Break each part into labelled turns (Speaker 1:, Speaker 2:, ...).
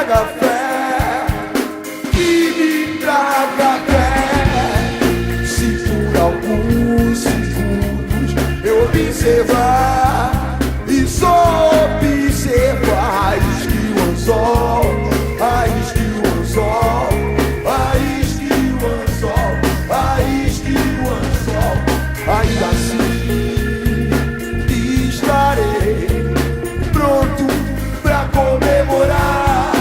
Speaker 1: traga fé, que me traga fé. Se por alguns segundos eu observar e só observar, esquiva o anzol, esquiva o anzol, esquiva o anzol, esquiva o anzol. Ainda assim estarei pronto pra comemorar.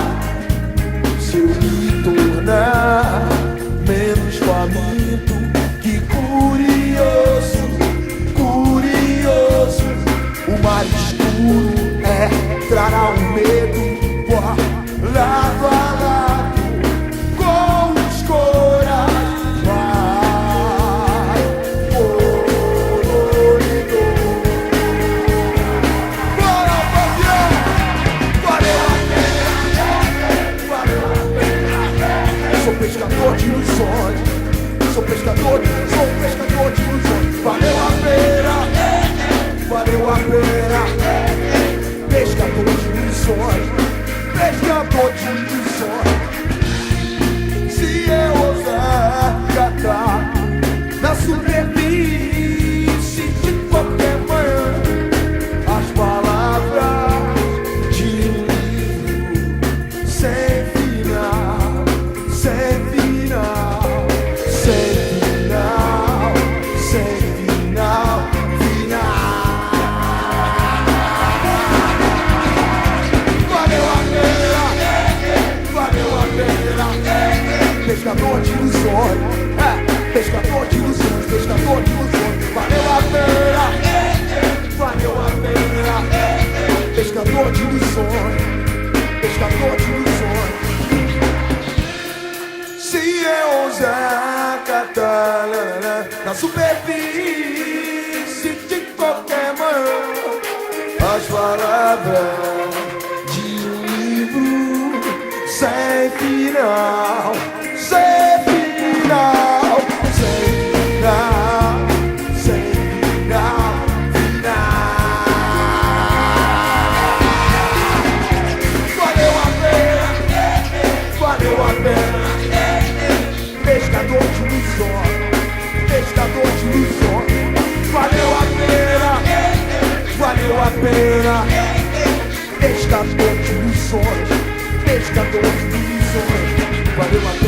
Speaker 1: Se eu me tornar menos faminto que curioso, curioso, o mar escuro trará um medo lado a lado com os corações coloridos. Bora, papião! Valeu a pena, valeu a pena. Sou pescador de ilusões, sou pescador de ilusões. Valeu a pena, valeu a pena. Pescador de ilusões, pescador de ilusões. Se eu ousar catar na superfície de qualquer manhã as palavras de um livro sem final, sem final, sem final, sem final, final. Pescador de ilusões, pescador de ilusões, pescador de ilusões. Valeu a pena, valeu a pena. Pescador de ilusões, pescador de ilusões. Se eu ousar catar na superfície de qualquer manhã as palavras de um livro sem final, sem final, sem final, sem final, final. Valeu a pena, valeu a pena. Pescador de ilusões, pescador de ilusões. Valeu a pena, valeu a pena. Pescador de ilusões, pescador de ilusões. Valeu a pena.